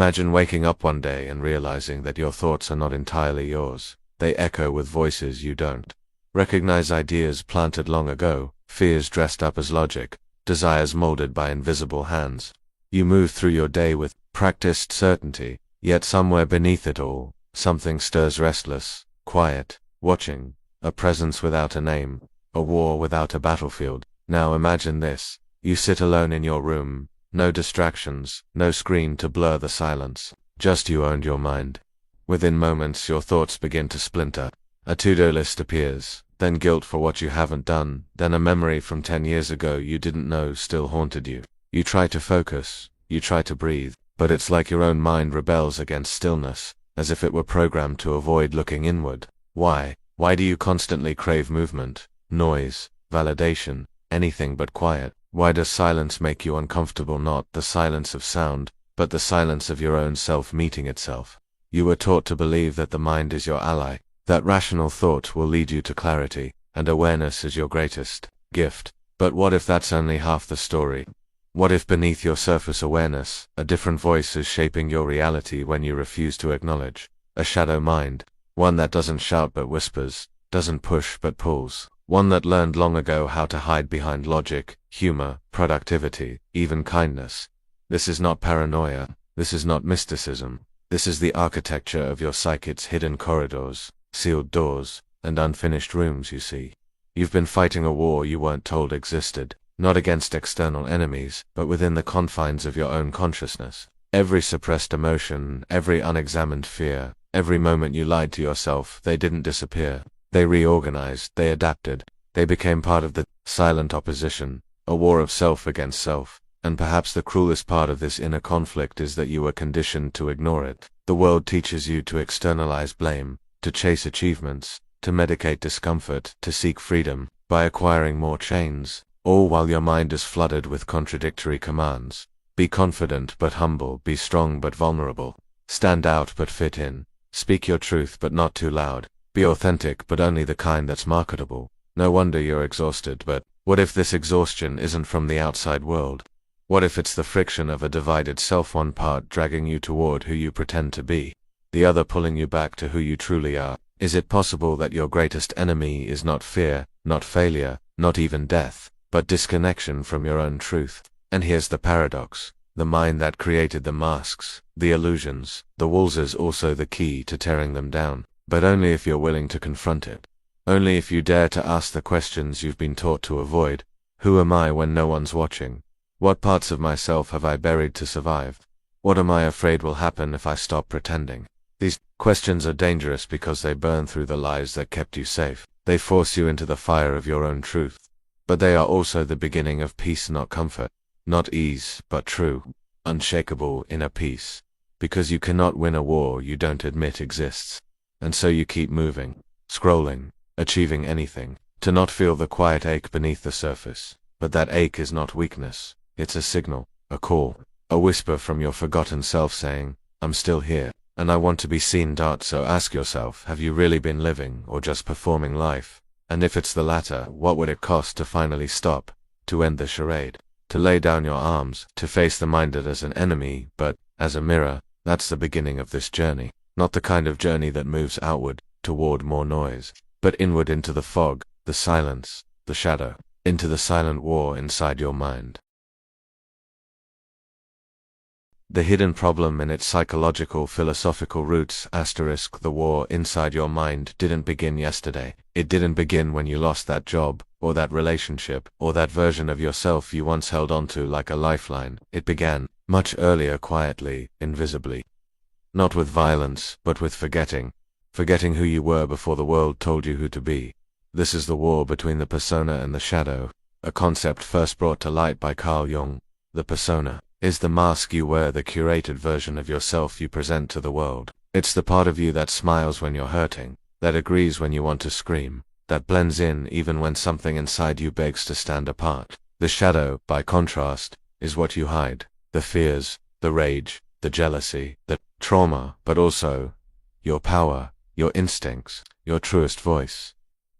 Imagine waking up one day and realizing that your thoughts are not entirely yours. They echo with voices you don't recognize, ideas planted long ago, fears dressed up as logic, desires molded by invisible hands. You move through your day with practiced certainty, yet somewhere beneath it all, something stirs, restless, quiet, watching, a presence without a name, a war without a battlefield. Now imagine this. You sit alone in your room, no distractions, no screen to blur the silence, just you and your mind. Within moments your thoughts begin to splinter. A to-do list appears, then guilt for what you haven't done, then a memory from 10 years ago you didn't know still haunted you. You try to focus, you try to breathe, but it's like your own mind rebels against stillness, as if it were programmed to avoid looking inward. Why? Why do you constantly crave movement, noise, validation, anything but quiet? Why does silence make you uncomfortable? Not the silence of sound, but the silence of your own self meeting itself. You were taught to believe that the mind is your ally, that rational thought will lead you to clarity, and awareness is your greatest gift. But what if that's only half the story? What if beneath your surface awareness, a different voice is shaping your reality when you refuse to acknowledge? A shadow mind, one that doesn't shout but whispers, doesn't push but pulls, one that learned long ago how to hide behind logic, humor, productivity, even kindness. This is not paranoia, this is not mysticism, this is the architecture of your psyche's hidden corridors, sealed doors, and unfinished rooms. You see, you've been fighting a war you weren't told existed, not against external enemies, but within the confines of your own consciousness. Every suppressed emotion, every unexamined fear, every moment you lied to yourself, they didn't disappear. They reorganized, they adapted, they became part of the silent opposition, a war of self against self. And perhaps the cruelest part of this inner conflict is that you were conditioned to ignore it. The world teaches you to externalize blame, to chase achievements, to medicate discomfort, to seek freedom by acquiring more chains, all while your mind is flooded with contradictory commands. Be confident but humble, be strong but vulnerable, stand out but fit in, speak your truth but not too loud, be authentic but only the kind that's marketable. No wonder you're exhausted. But what if this exhaustion isn't from the outside world? What if it's the friction of a divided self, one part dragging you toward who you pretend to be, the other pulling you back to who you truly are? Is it possible that your greatest enemy is not fear, not failure, not even death, but disconnection from your own truth? And here's the paradox. The mind that created the masks, the illusions, the walls is also the key to tearing them down, but only if you're willing to confront it. Only if you dare to ask the questions you've been taught to avoid. Who am I when no one's watching? What parts of myself have I buried to survive? What am I afraid will happen if I stop pretending? These questions are dangerous because they burn through the lies that kept you safe. They force you into the fire of your own truth. But they are also the beginning of peace, not comfort, not ease, but true, unshakable inner peace. Because you cannot win a war you don't admit exists. And so you keep moving, scrolling, achieving anything, to not feel the quiet ache beneath the surface. But that ache is not weakness. It's a signal, a call, a whisper from your forgotten self saying, I'm still here, and I want to be seen. So ask yourself, have you really been living or just performing life? And if it's the latter, what would it cost to finally stop, to end the charade, to lay down your arms, to face the mind not as an enemy, but as a mirror? That's the beginning of this journey, not the kind of journey that moves outward, toward more noise, but inward into the fog, the silence, the shadow, into the silent war inside your mind. The hidden problem in its psychological, philosophical roots, the war inside your mind, didn't begin yesterday. It didn't begin when you lost that job, or that relationship, or that version of yourself you once held onto like a lifeline. It began much earlier, quietly, invisibly. Not with violence, but with forgetting. Forgetting who you were before the world told you who to be. This is the war between the persona and the shadow, a concept first brought to light by Carl Jung. The persona is the mask you wear, the curated version of yourself you present to the world. It's the part of you that smiles when you're hurting, that agrees when you want to scream, that blends in even when something inside you begs to stand apart. The shadow, by contrast, is what you hide, the fears, the rage, the jealousy, the trauma, but also your power, your instincts, your truest voice.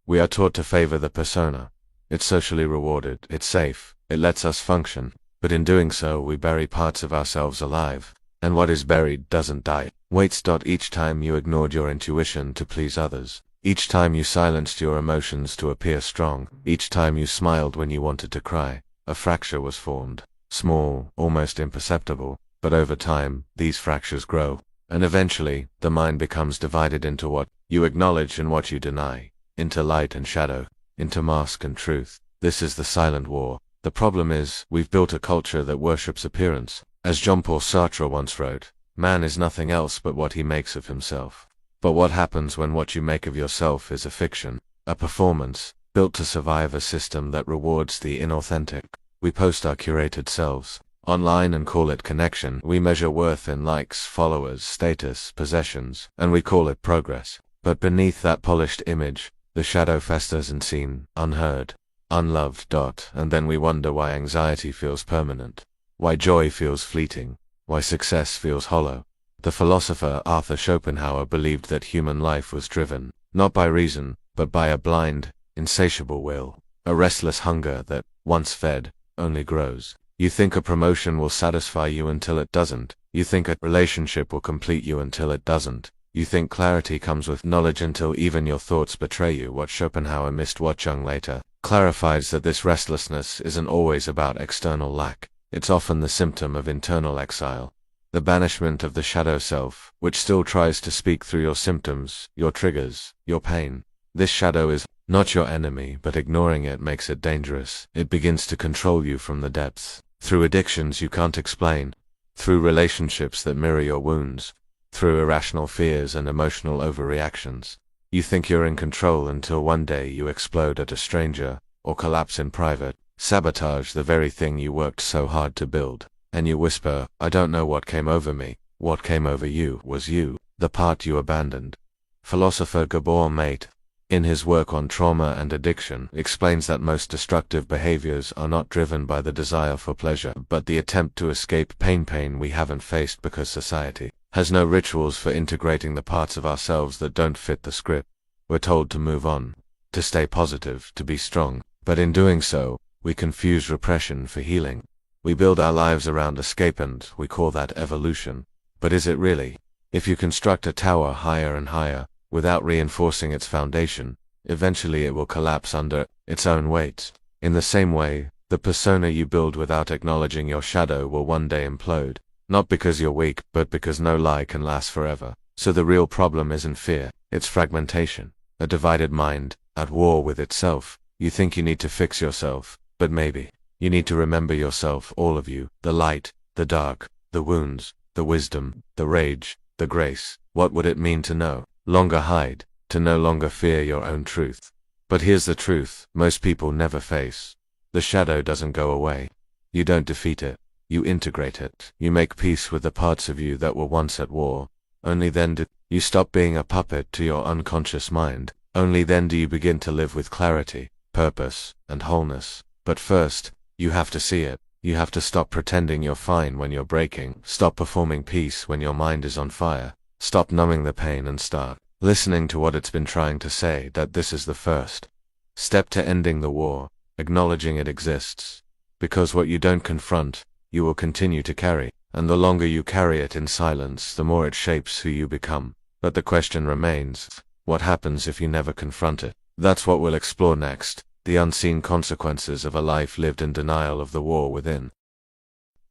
We are taught to favor the persona. It's socially rewarded, it's safe, it lets us function. But in doing so, we bury parts of ourselves alive. And what is buried doesn't die. Waits. Each time you ignored your intuition to please others, each time you silenced your emotions to appear strong, each time you smiled when you wanted to cry, a fracture was formed. Small, almost imperceptible, but over time, these fractures grow. And eventually, the mind becomes divided into what you acknowledge and what you deny, into light and shadow, into mask and truth. This is the silent war. The problem is, we've built a culture that worships appearance. As Jean-Paul Sartre once wrote, man is nothing else but what he makes of himself. But what happens when what you make of yourself is a fiction, a performance, built to survive a system that rewards the inauthentic? We post our curated selves online and call it connection. We measure worth in likes, followers, status, possessions, and we call it progress. But beneath that polished image, the shadow festers unseen, unheard, unloved. And then we wonder why anxiety feels permanent, why joy feels fleeting, why success feels hollow. The philosopher Arthur Schopenhauer believed that human life was driven, not by reason, but by a blind, insatiable will, a restless hunger that, once fed, only grows. You think a promotion will satisfy you until it doesn't. You think a relationship will complete you until it doesn't. You think clarity comes with knowledge until even your thoughts betray you. What Schopenhauer missed, what Jung later clarifies, that this restlessness isn't always about external lack. It's often the symptom of internal exile. The banishment of the shadow self, which still tries to speak through your symptoms, your triggers, your pain. This shadow is not your enemy, but ignoring it makes it dangerous. It begins to control you from the depths. Through addictions you can't explain, through relationships that mirror your wounds, through irrational fears and emotional overreactions. You think you're in control until one day you explode at a stranger, or collapse in private, sabotage the very thing you worked so hard to build. And you whisper, I don't know what came over me. What came over you was you, the part you abandoned. Philosopher Gabor Mate, in his work on trauma and addiction, explains that most destructive behaviors are not driven by the desire for pleasure, but the attempt to escape pain we haven't faced because society has no rituals for integrating the parts of ourselves that don't fit the script. We're told to move on, to stay positive, to be strong, but in doing so, we confuse repression for healing. We build our lives around escape and we call that evolution. But is it really? If you construct a tower higher and higher, without reinforcing its foundation, eventually it will collapse under its own weight. In the same way, the persona you build without acknowledging your shadow will one day implode, not because you're weak, but because no lie can last forever. So the real problem isn't fear, it's fragmentation. A divided mind, at war with itself. You think you need to fix yourself, but maybe you need to remember yourself, all of you, the light, the dark, the wounds, the wisdom, the rage, the grace. What would it mean to no longer hide, to no longer fear your own truth? But here's the truth, most people never face. The shadow doesn't go away. You don't defeat it, you integrate it. You make peace with the parts of you that were once at war. Only then do you stop being a puppet to your unconscious mind. Only then do you begin to live with clarity, purpose, and wholeness. But first, you have to see it. You have to stop pretending you're fine when you're breaking. Stop performing peace when your mind is on fire. Stop numbing the pain and start listening to what it's been trying to say. That this is the first step to ending the war, acknowledging it exists. Because what you don't confront, you will continue to carry. And the longer you carry it in silence, the more it shapes who you become. But the question remains, what happens if you never confront it? That's what we'll explore next. The unseen consequences of a life lived in denial of the war within.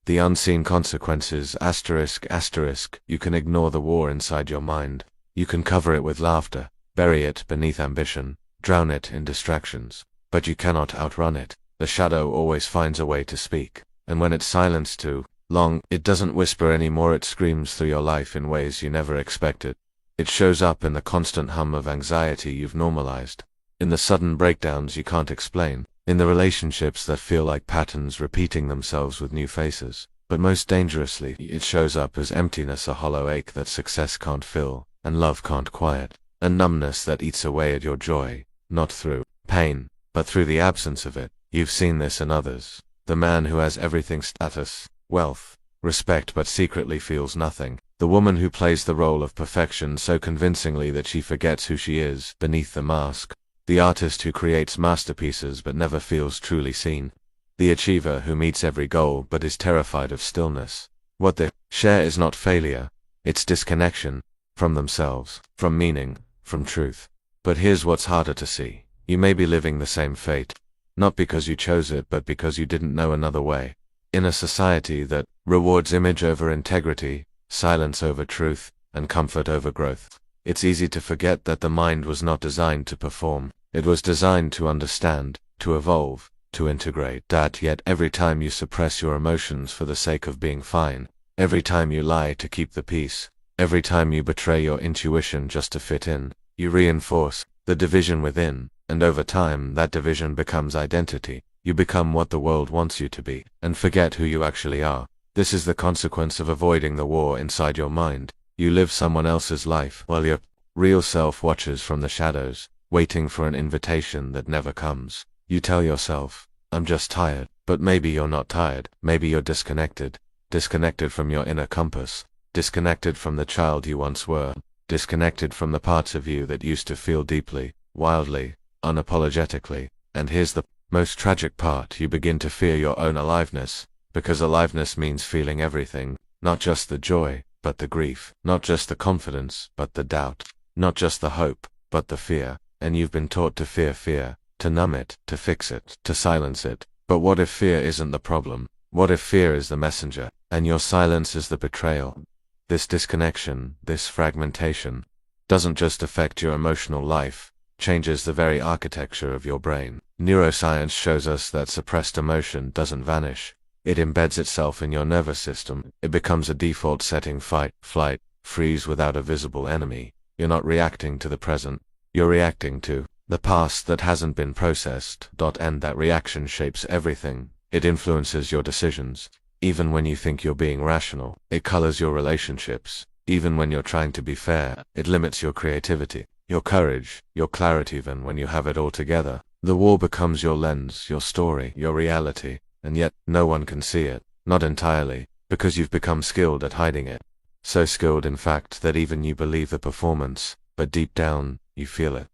The unseen consequences, ***. You can ignore the war inside your mind. You can cover it with laughter, bury it beneath ambition, drown it in distractions. But you cannot outrun it. The shadow always finds a way to speak. And when it's silenced too long, it doesn't whisper anymore, it screams through your life in ways you never expected. It shows up in the constant hum of anxiety you've normalized. In the sudden breakdowns you can't explain, in the relationships that feel like patterns repeating themselves with new faces. But most dangerously, it shows up as emptiness, a hollow ache that success can't fill, and love can't quiet, a numbness that eats away at your joy, not through pain, but through the absence of it. You've seen this in others. The man who has everything, status, wealth, respect, but secretly feels nothing. The woman who plays the role of perfection so convincingly that she forgets who she is beneath the mask. The artist who creates masterpieces but never feels truly seen. The achiever who meets every goal but is terrified of stillness. What they share is not failure, it's disconnection from themselves, from meaning, from truth. But here's what's harder to see. You may be living the same fate, not because you chose it, but because you didn't know another way. In a society that rewards image over integrity, silence over truth, and comfort over growth, it's easy to forget that the mind was not designed to perform. It was designed to understand, to evolve, to integrate. Yet every time you suppress your emotions for the sake of being fine, every time you lie to keep the peace, every time you betray your intuition just to fit in, you reinforce the division within, and over time that division becomes identity. You become what the world wants you to be, and forget who you actually are. This is the consequence of avoiding the war inside your mind. You live someone else's life, while your real self watches from the shadows, waiting for an invitation that never comes. You tell yourself, I'm just tired, but maybe you're not tired. Maybe you're disconnected. Disconnected from your inner compass, disconnected from the child you once were, disconnected from the parts of you that used to feel deeply, wildly, unapologetically. And here's the most tragic part: you begin to fear your own aliveness, because aliveness means feeling everything, not just the joy, but the grief, not just the confidence, but the doubt, not just the hope, but the fear. And you've been taught to fear fear, to numb it, to fix it, to silence it. But what if fear isn't the problem? What if fear is the messenger, and your silence is the betrayal? This disconnection, this fragmentation, doesn't just affect your emotional life, changes the very architecture of your brain. Neuroscience shows us that suppressed emotion doesn't vanish. It embeds itself in your nervous system. It becomes a default setting: fight, flight, freeze without a visible enemy. You're not reacting to the present. You're reacting to the past that hasn't been processed. And that reaction shapes everything. It influences your decisions. Even when you think you're being rational, it colors your relationships. Even when you're trying to be fair, it limits your creativity, your courage, your clarity. Even when you have it all together, the war becomes your lens, your story, your reality. And yet, no one can see it. Not entirely, because you've become skilled at hiding it. So skilled, in fact, that even you believe the performance, but deep down, you feel it.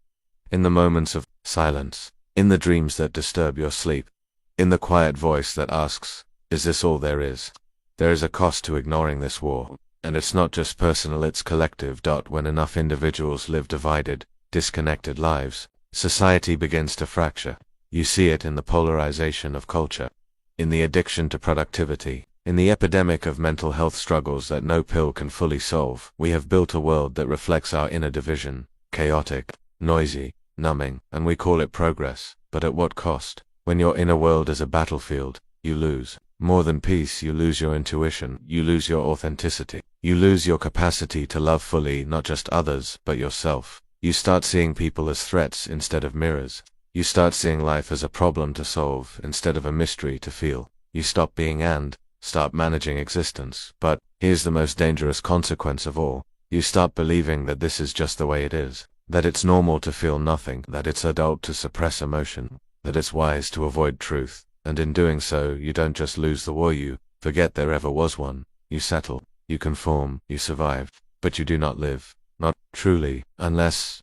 In the moments of silence, in the dreams that disturb your sleep, in the quiet voice that asks, is this all there is? There is a cost to ignoring this war, and it's not just personal, it's collective. When enough individuals live divided, disconnected lives, society begins to fracture. You see it in the polarization of culture, in the addiction to productivity, in the epidemic of mental health struggles that no pill can fully solve. We have built a world that reflects our inner division, chaotic, noisy, numbing, and we call it progress. But at what cost? When your inner world is a battlefield, you lose. More than peace, you lose your intuition, you lose your authenticity, you lose your capacity to love fully, not just others, but yourself. You start seeing people as threats instead of mirrors. You start seeing life as a problem to solve instead of a mystery to feel. You stop being and start managing existence. But here's the most dangerous consequence of all. You start believing that this is just the way it is, that it's normal to feel nothing, that it's adult to suppress emotion, that it's wise to avoid truth. And in doing so, you don't just lose the war, you forget there ever was one. You settle, you conform, you survive, but you do not live. Not truly, unless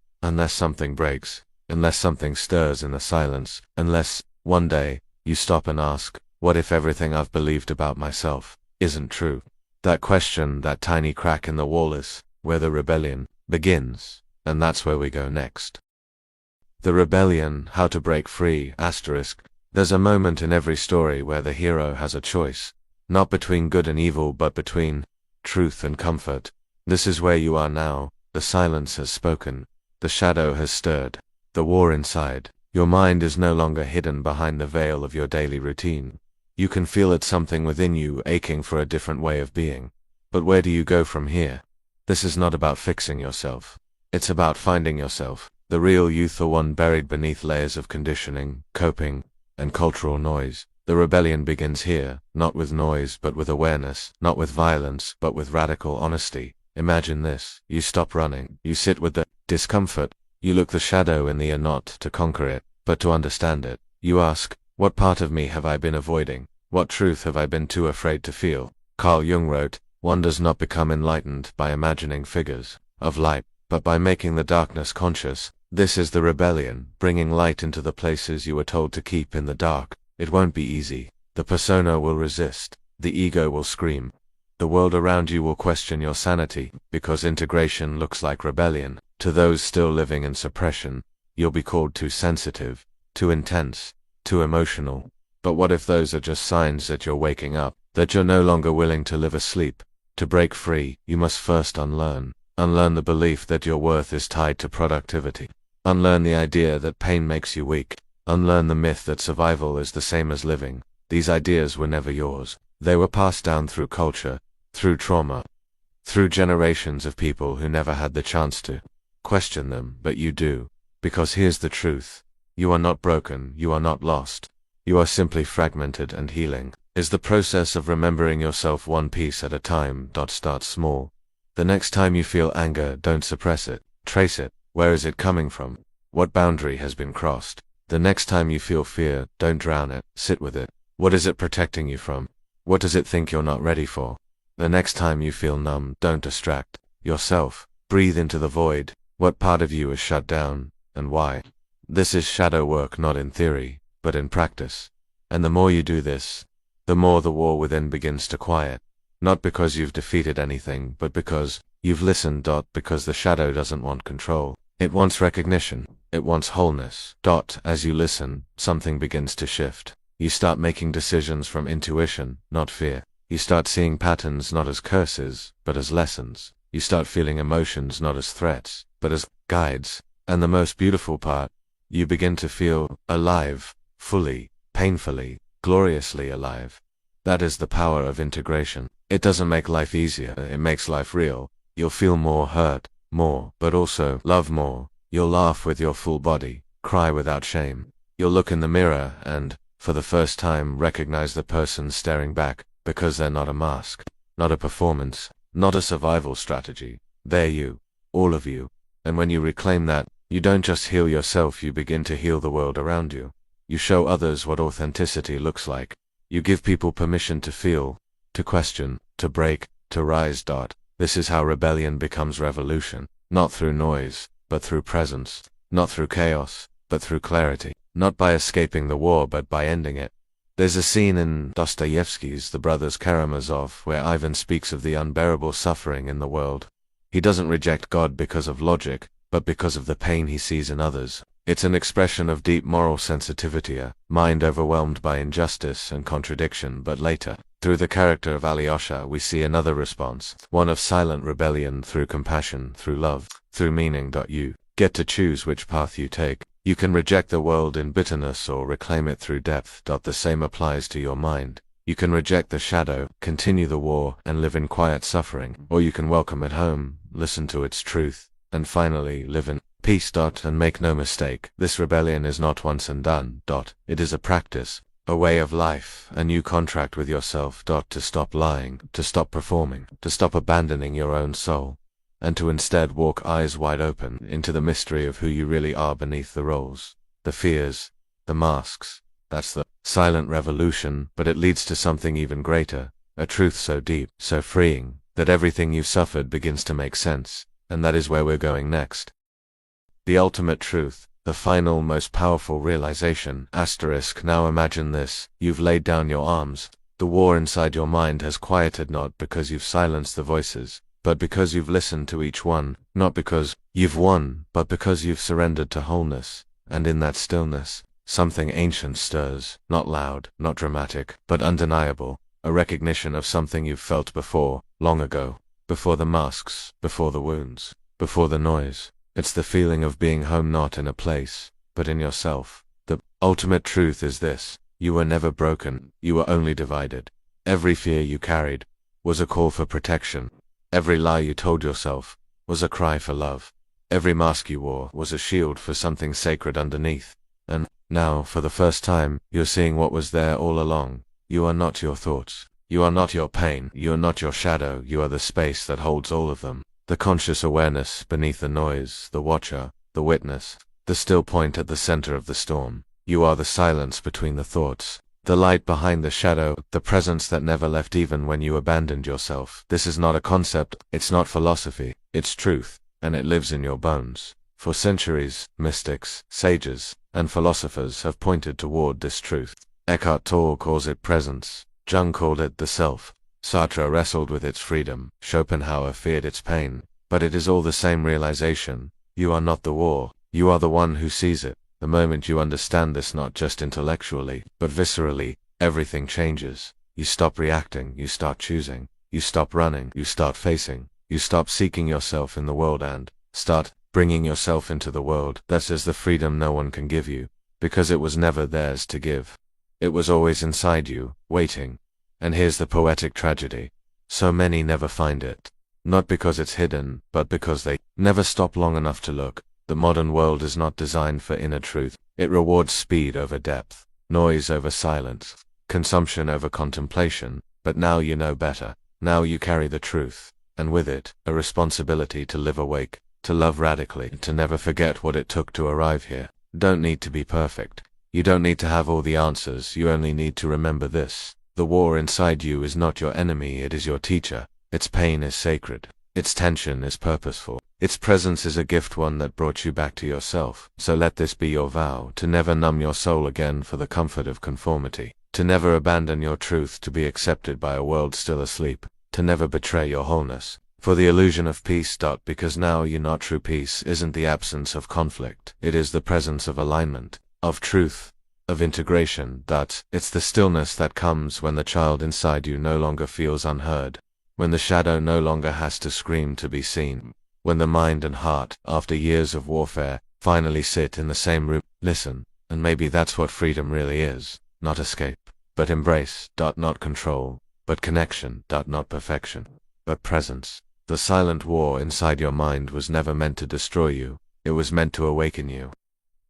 something breaks, unless something stirs in the silence, unless, one day, you stop and ask, what if everything I've believed about myself isn't true? That question, that tiny crack in the wall, is where the rebellion begins, and that's where we go next. The rebellion, how to break free, asterisk. There's a moment in every story where the hero has a choice, not between good and evil, but between truth and comfort. This is where you are now. The silence has spoken. The shadow has stirred. The war inside. Your mind is no longer hidden behind the veil of your daily routine. You can feel it, something within you aching for a different way of being. But where do you go from here? This is not about fixing yourself. It's about finding yourself, the real you, the one buried beneath layers of conditioning, coping, and cultural noise. The rebellion begins here, not with noise but with awareness, not with violence but with radical honesty. Imagine this: you stop running, you sit with the discomfort, you look the shadow in the eye, not to conquer it, but to understand it. You ask, what part of me have I been avoiding? What truth have I been too afraid to feel? Carl Jung wrote, one does not become enlightened by imagining figures of light, but by making the darkness conscious. This is the rebellion, bringing light into the places you were told to keep in the dark. It won't be easy. The persona will resist. The ego will scream. The world around you will question your sanity, because integration looks like rebellion. To those still living in suppression, you'll be called too sensitive, too intense, too emotional. But what if those are just signs that you're waking up, that you're no longer willing to live asleep? To break free, you must first unlearn. Unlearn the belief that your worth is tied to productivity. Unlearn the idea that pain makes you weak. Unlearn the myth that survival is the same as living. These ideas were never yours. They were passed down through culture, through trauma, through generations of people who never had the chance to question them, but you do. Because here's the truth. You are not broken, you are not lost. You are simply fragmented, and healing is the process of remembering yourself one piece at a time. Start small. The next time you feel anger, don't suppress it. Trace it. Where is it coming from? What boundary has been crossed? The next time you feel fear, don't drown it. Sit with it. What is it protecting you from? What does it think you're not ready for? The next time you feel numb, don't distract yourself. Breathe into the void. What part of you is shut down, and why? This is shadow work, not in theory, but in practice. And the more you do this, the more the war within begins to quiet. Not because you've defeated anything, but because you've listened. Because the shadow doesn't want control. It wants recognition. It wants wholeness. As you listen, something begins to shift. You start making decisions from intuition, not fear. You start seeing patterns not as curses, but as lessons. You start feeling emotions not as threats, but as guides. And the most beautiful part, you begin to feel alive, fully, painfully, gloriously alive. That is the power of integration. It doesn't make life easier, it makes life real. You'll feel more, hurt more, but also love more. You'll laugh with your full body, cry without shame. You'll look in the mirror and, for the first time, recognize the person staring back, because they're not a mask, not a performance, not a survival strategy. They're you, all of you. And when you reclaim that, you don't just heal yourself, you begin to heal the world around you. You show others what authenticity looks like. You give people permission to feel, to question, to break, to rise. This is how rebellion becomes revolution. Not through noise, but through presence. Not through chaos, but through clarity. Not by escaping the war, but by ending it. There's a scene in Dostoevsky's The Brothers Karamazov where Ivan speaks of the unbearable suffering in the world. He doesn't reject God because of logic, but because of the pain he sees in others. It's an expression of deep moral sensitivity, a mind overwhelmed by injustice and contradiction. But later, through the character of Alyosha, we see another response, one of silent rebellion through compassion, through love, through meaning. You get to choose which path you take. You can reject the world in bitterness or reclaim it through depth. The same applies to your mind. You can reject the shadow, continue the war, and live in quiet suffering, or you can welcome it home, listen to its truth, and finally live in peace. And make no mistake, this rebellion is not once and done. It is a practice, a way of life, a new contract with yourself. To stop lying, to stop performing, to stop abandoning your own soul, and to instead walk eyes wide open into the mystery of who you really are beneath the roles, the fears, the masks. That's the silent revolution, but it leads to something even greater, a truth so deep, so freeing, that everything you've suffered begins to make sense. And that is where we're going next. The ultimate truth, the final, most powerful realization. Now imagine this, you've laid down your arms. The war inside your mind has quieted, not because you've silenced the voices, but because you've listened to each one. Not because you've won, but because you've surrendered to wholeness. And in that stillness, something ancient stirs, not loud, not dramatic, but undeniable, a recognition of something you've felt before, long ago, before the masks, before the wounds, before the noise. It's the feeling of being home, not in a place, but in yourself. The ultimate truth is this: you were never broken, you were only divided. Every fear you carried was a call for protection. Every lie you told yourself was a cry for love. Every mask you wore was a shield for something sacred underneath. And now, for the first time, you're seeing what was there all along. You are not your thoughts. You are not your pain. You are not your shadow. You are the space that holds all of them. The conscious awareness beneath the noise, the watcher, the witness, the still point at the center of the storm. You are the silence between the thoughts, the light behind the shadow, the presence that never left even when you abandoned yourself. This is not a concept, it's not philosophy, it's truth, and it lives in your bones. For centuries, mystics, sages, and philosophers have pointed toward this truth. Eckhart Tolle calls it presence. Jung called it the self. Sartre wrestled with its freedom, Schopenhauer feared its pain, but it is all the same realization. You are not the war, you are the one who sees it. The moment you understand this not just intellectually, but viscerally, everything changes. You stop reacting, you start choosing. You stop running, you start facing. You stop seeking yourself in the world and start bringing yourself into the world. That is the freedom no one can give you, because it was never theirs to give. It was always inside you, waiting. And here's the poetic tragedy. So many never find it. Not because it's hidden, but because they never stop long enough to look. The modern world is not designed for inner truth. It rewards speed over depth, noise over silence, consumption over contemplation. But now you know better. Now you carry the truth, and with it, a responsibility to live awake, to love radically, to never forget what it took to arrive here. Don't need to be perfect. You don't need to have all the answers, you only need to remember this. The war inside you is not your enemy, it is your teacher. Its pain is sacred. Its tension is purposeful. Its presence is a gift, one that brought you back to yourself. So let this be your vow, to never numb your soul again for the comfort of conformity. To never abandon your truth to be accepted by a world still asleep. To never betray your wholeness for the illusion of peace. Because now you know true peace isn't the absence of conflict. It is the presence of alignment, of truth, of integration. It's the stillness that comes when the child inside you no longer feels unheard. When the shadow no longer has to scream to be seen. When the mind and heart, after years of warfare, finally sit in the same room. Listen, and maybe that's what freedom really is. Not escape, but embrace. Not control, but connection. Not perfection, but presence. The silent war inside your mind was never meant to destroy you. It was meant to awaken you.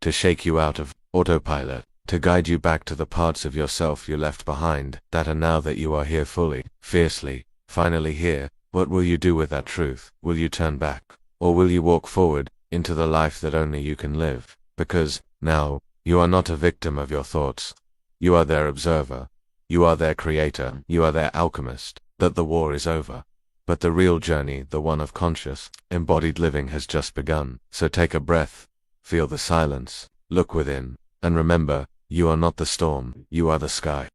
To shake you out of autopilot. To guide you back to the parts of yourself you left behind. And now that you are here fully, fiercely, finally here, what will you do with that truth? Will you turn back? Or will you walk forward, into the life that only you can live? Because, now, you are not a victim of your thoughts. You are their observer. You are their creator. You are their alchemist. That the war is over. But the real journey, the one of conscious, embodied living has just begun. So take a breath, feel the silence, look within, and remember, you are not the storm, you are the sky.